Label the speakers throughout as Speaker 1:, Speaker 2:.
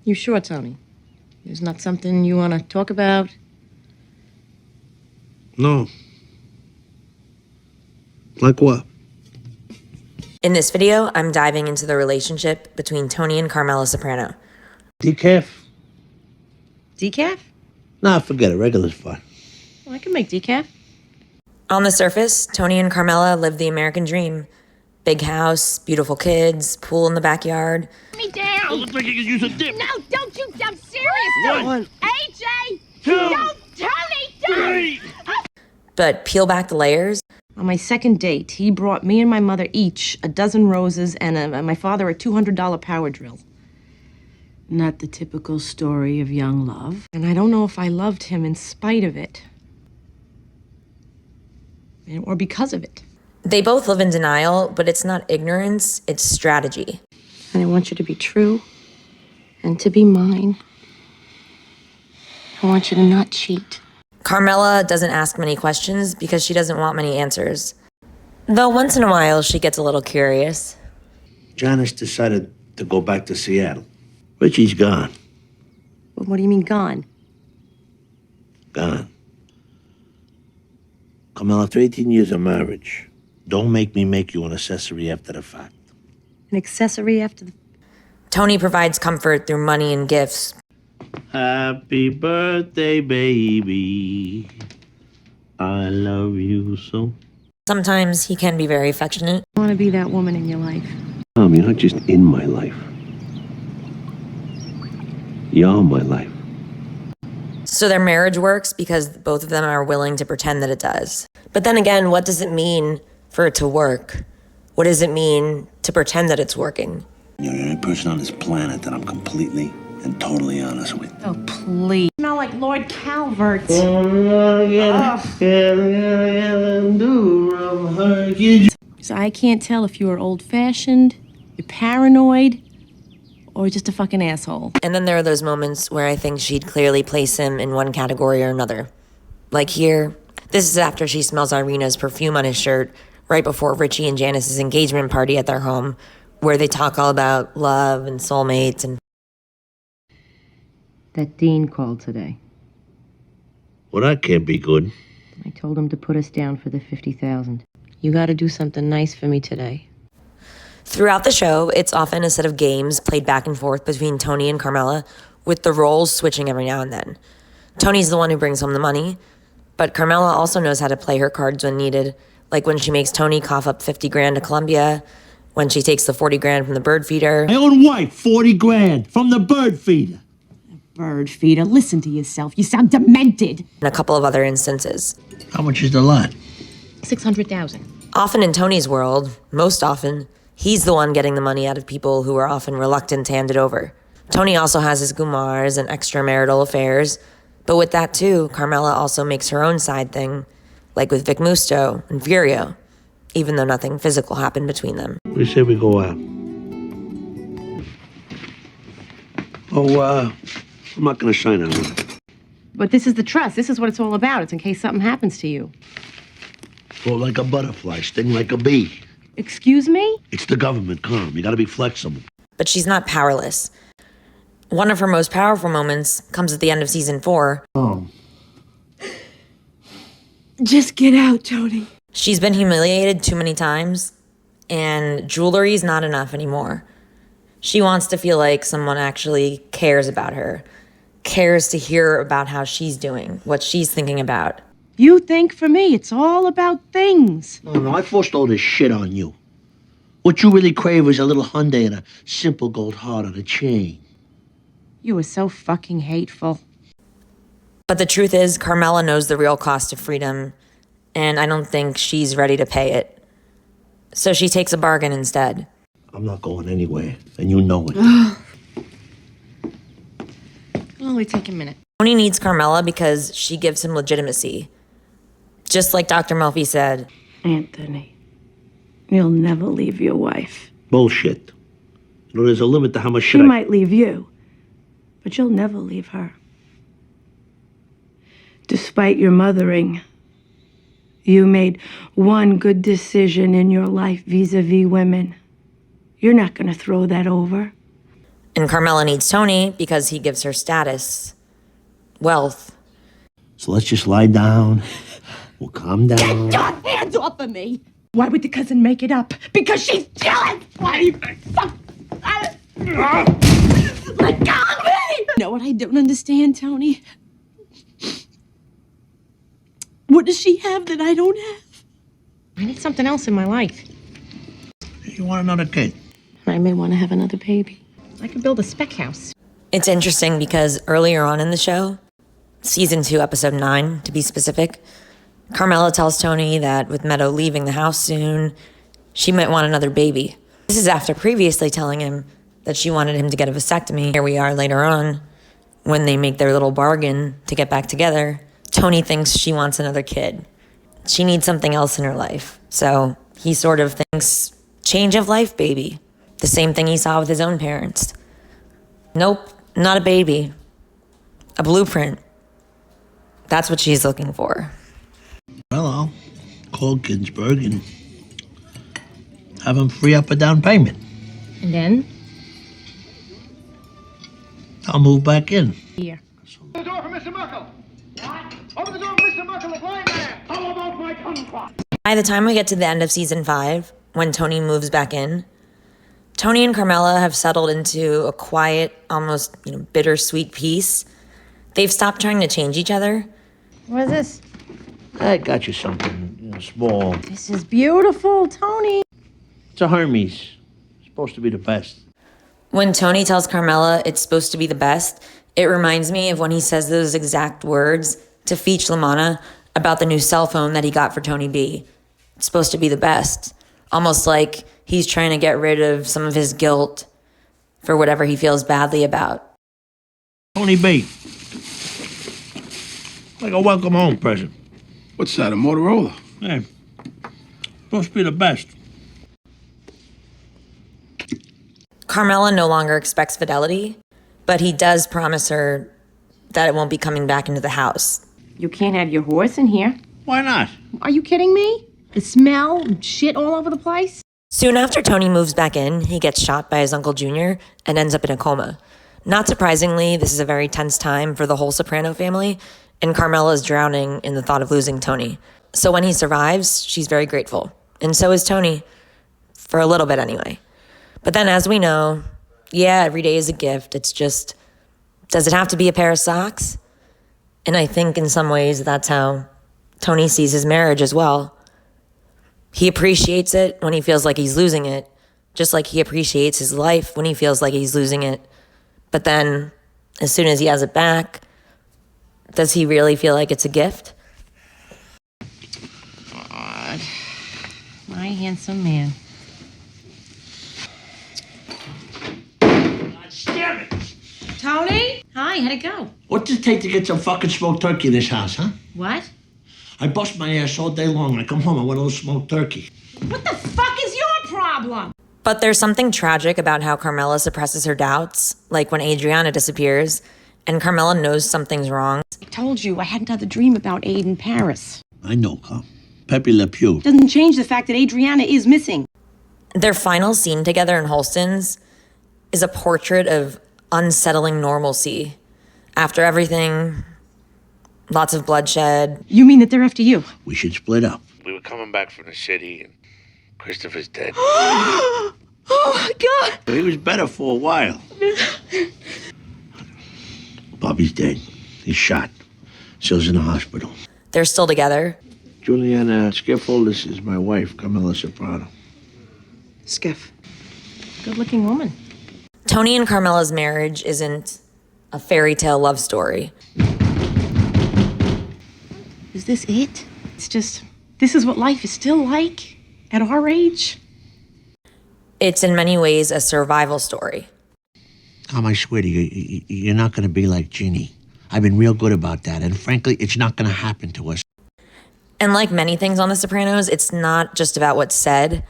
Speaker 1: You sure, Tony? There's not something you want to talk about?
Speaker 2: No. Like what?
Speaker 3: In this video, I'm diving into the relationship between Tony and Carmela Soprano.
Speaker 2: Decaf?
Speaker 1: Decaf?
Speaker 2: Nah, forget it. Regular's fine.
Speaker 1: Well, I can make decaf.
Speaker 3: On the surface, Tony and Carmela live the American dream. Big house, beautiful kids, pool in the backyard.
Speaker 4: Me down!
Speaker 2: It looks like you could use a dip.
Speaker 4: No, don't you! I'm serious!
Speaker 2: One.
Speaker 4: AJ!
Speaker 2: Two.
Speaker 4: Don't! Tony! Don't!
Speaker 2: Three.
Speaker 3: But peel back the layers,
Speaker 1: On my second date, he brought me and my mother each a dozen roses and my father a $200 power drill. Not the typical story of young love. And I don't know if I loved him in spite of it. Or because of it.
Speaker 3: they both live in denial, but it's not ignorance, it's strategy.
Speaker 1: And I want you to be true and to be mine. I want you to not cheat.
Speaker 3: Carmela doesn't ask many questions because she doesn't want many answers. Though once in a while, she gets a little curious.
Speaker 2: Janice decided to go back to Seattle. Richie's gone.
Speaker 1: Well, what do you mean gone?
Speaker 2: Gone. Carmela, after 18 years of marriage, don't make me make you an accessory after the fact.
Speaker 1: An accessory after the...
Speaker 3: Tony provides comfort through money and gifts.
Speaker 2: Happy birthday, baby. I love you so.
Speaker 3: Sometimes he can be very affectionate.
Speaker 1: I want to be that woman in your life.
Speaker 5: Mom, you're not just in my life. You're my life.
Speaker 3: So their marriage works because both of them are willing to pretend that it does. But then again, what does it mean for it to work? What does it mean to pretend that it's working?
Speaker 5: You're the only person on this planet that I'm completely and totally honest with.
Speaker 1: Oh, please. You smell like Lord Calvert. So I can't tell if you're old-fashioned, you're paranoid, or just a fucking asshole.
Speaker 3: And then there are those moments where I think she'd clearly place him in one category or another. Like here, this is after she smells Irina's perfume on his shirt right before Richie and Janice's engagement party at their home, where they talk all about love and soulmates and...
Speaker 1: That Dean called today.
Speaker 2: Well, that can't be good.
Speaker 1: I told him to put us down for the $50,000. You gotta do something nice for me today.
Speaker 3: Throughout the show, it's often a set of games played back and forth between Tony and Carmela, with the roles switching every now and then. Tony's the one who brings home the money, but Carmela also knows how to play her cards when needed, like when she makes Tony cough up 50 grand to Columbia, when she takes the 40 grand from the bird feeder.
Speaker 2: My own wife, 40 grand from the bird feeder.
Speaker 1: Bird feeder, listen to yourself. You sound demented.
Speaker 3: And a couple of other instances.
Speaker 2: How much is the lot?
Speaker 1: $600,000.
Speaker 3: Often in Tony's world, most often, he's the one getting the money out of people who are often reluctant to hand it over. Tony also has his gumars and extramarital affairs, but with that too, Carmela also makes her own side thing, like with Vic Musto and Furio, even though nothing physical happened between them.
Speaker 2: We say we go out. Oh, I'm not gonna sign on it.
Speaker 1: But this is the trust. This is what it's all about. It's in case something happens to you.
Speaker 2: Float like a butterfly, sting like a bee.
Speaker 1: Excuse me?
Speaker 2: It's the government, calm. You gotta be flexible.
Speaker 3: But she's not powerless. One of her most powerful moments comes at the end of season 4.
Speaker 2: Oh.
Speaker 1: Just get out, Tony.
Speaker 3: She's been humiliated too many times, and jewelry's not enough anymore. She wants to feel like someone actually cares about her, cares to hear about how she's doing, what she's thinking about.
Speaker 1: You think for me, it's all about things.
Speaker 2: No, I forced all this shit on you. What you really crave is a little Hyundai and a simple gold heart on a chain.
Speaker 1: You were so fucking hateful.
Speaker 3: But the truth is, Carmela knows the real cost of freedom, and I don't think she's ready to pay it. So she takes a bargain instead.
Speaker 2: I'm not going anywhere, and you know it.
Speaker 1: It'll only take a minute.
Speaker 3: Tony needs Carmela because she gives him legitimacy. Just like Dr. Melfi said,
Speaker 6: Anthony, you'll never leave your wife.
Speaker 2: Bullshit. You know, there's a limit to how much
Speaker 6: She
Speaker 2: shit
Speaker 6: might leave you, but you'll never leave her. Despite your mothering, you made one good decision in your life vis-a-vis women. You're not going to throw that over.
Speaker 3: And Carmela needs Tony because he gives her status, wealth.
Speaker 2: So let's just lie down. We'll calm down.
Speaker 1: Get your hands off of me! Why would the cousin make it up? Because she's jealous! Why? Let go of me! You know what I don't understand, Tony? What does she have that I don't have? I need something else in my life.
Speaker 2: You want another kid?
Speaker 1: I may want to have another baby. I could build a spec house.
Speaker 3: It's interesting because earlier on in the show, season 2, episode 9, to be specific, Carmela tells Tony that with Meadow leaving the house soon, she might want another baby. This is after previously telling him that she wanted him to get a vasectomy. Here we are later on, when they make their little bargain to get back together. Tony thinks she wants another kid. She needs something else in her life. So he sort of thinks, change of life, baby. The same thing he saw with his own parents. Nope, not a baby. A blueprint. That's what she's looking for.
Speaker 2: Well, I'll call Ginsburg and have him free up a down payment.
Speaker 1: And then?
Speaker 2: I'll move back in.
Speaker 1: Here.
Speaker 7: Open the door for Mr. Merkel. What? Open the door for Mr. Merkel, the blind man. How about my kumquat?
Speaker 3: By the time we get to the end of season 5, when Tony moves back in, Tony and Carmela have settled into a quiet, almost bittersweet peace. They've stopped trying to change each other.
Speaker 1: What is this?
Speaker 2: I got you something small.
Speaker 1: This is beautiful, Tony.
Speaker 2: It's a Hermes. It's supposed to be the best.
Speaker 3: When Tony tells Carmela it's supposed to be the best, it reminds me of when he says those exact words to Feech Lamanna about the new cell phone that he got for Tony B. It's supposed to be the best. Almost like he's trying to get rid of some of his guilt for whatever he feels badly about.
Speaker 2: Tony B. Like a welcome home present.
Speaker 8: What's that, a Motorola?
Speaker 2: Yeah. Supposed to be the best.
Speaker 3: Carmela no longer expects fidelity, but he does promise her that it won't be coming back into the house.
Speaker 1: You can't have your horse in here.
Speaker 2: Why not?
Speaker 1: Are you kidding me? The smell, shit all over the place.
Speaker 3: Soon after Tony moves back in, he gets shot by his Uncle Junior and ends up in a coma. Not surprisingly, this is a very tense time for the whole Soprano family, and Carmela is drowning in the thought of losing Tony. So when he survives, she's very grateful. And so is Tony. For a little bit anyway. But then as we know, yeah, every day is a gift. It's just, does it have to be a pair of socks? And I think in some ways that's how Tony sees his marriage as well. He appreciates it when he feels like he's losing it, just like he appreciates his life when he feels like he's losing it. But then, as soon as he has it back, does he really feel like it's a gift?
Speaker 1: God, my handsome man.
Speaker 2: Damn it!
Speaker 1: Tony? Hi, how'd it go?
Speaker 2: What does it take to get some fucking smoked turkey in this house, huh?
Speaker 1: What?
Speaker 2: I bust my ass all day long. When I come home, I want a little smoked turkey.
Speaker 1: What the fuck is your problem?
Speaker 3: But there's something tragic about how Carmela suppresses her doubts, like when Adriana disappears, and Carmela knows something's wrong.
Speaker 1: I told you I had another dream about Aid in Paris.
Speaker 2: I know, Carl. Pepe Le Pew.
Speaker 1: Doesn't change the fact that Adriana is missing.
Speaker 3: Their final scene together in Holston's is a portrait of unsettling normalcy. After everything, lots of bloodshed.
Speaker 1: You mean that they're after you?
Speaker 2: We should split up.
Speaker 9: We were coming back from the city, and Christopher's dead.
Speaker 1: Oh, my God.
Speaker 2: He was better for a while. Bobby's dead. He's shot. Sill's in the hospital.
Speaker 3: They're still together.
Speaker 2: Juliana Skiffle, this is my wife, Carmela Soprano.
Speaker 1: Skiff. Good-looking woman.
Speaker 3: Tony and Carmela's marriage isn't a fairy tale love story.
Speaker 1: Is this it? It's just, this is what life is still like at our age?
Speaker 3: It's in many ways a survival story.
Speaker 2: Tom, I swear to you, you're not going to be like Ginny. I've been real good about that, and frankly, it's not going to happen to us.
Speaker 3: And like many things on The Sopranos, it's not just about what's said.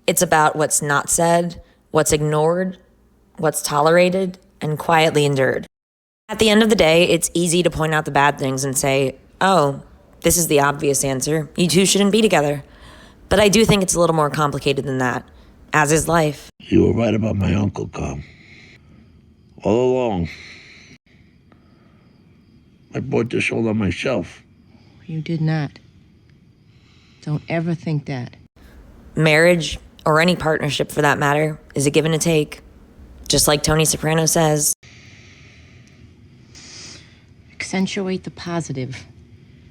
Speaker 3: It's about what's not said, what's ignored, what's tolerated, and quietly endured. At the end of the day, it's easy to point out the bad things and say, oh, this is the obvious answer. You two shouldn't be together. But I do think it's a little more complicated than that, as is life.
Speaker 2: You were right about my uncle, Carl. All along. I bought this all on myself.
Speaker 1: You did not. Don't ever think that.
Speaker 3: Marriage, or any partnership for that matter, is a give and a take. Just like Tony Soprano says.
Speaker 1: Accentuate the positive.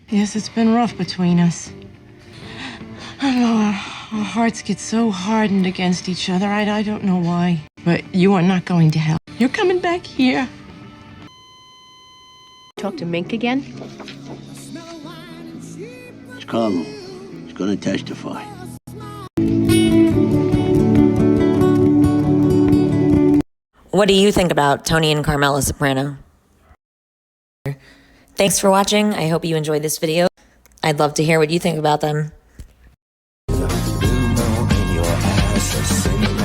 Speaker 1: Yes, it's been rough between us. I know our hearts get so hardened against each other. I don't know why. But you are not going to hell. You're coming back here. Talk to Mink again?
Speaker 2: It's Carlo. He's gonna testify.
Speaker 3: What do you think about Tony and Carmela Soprano? Thanks for watching. I hope you enjoyed this video. I'd love to hear what you think about them.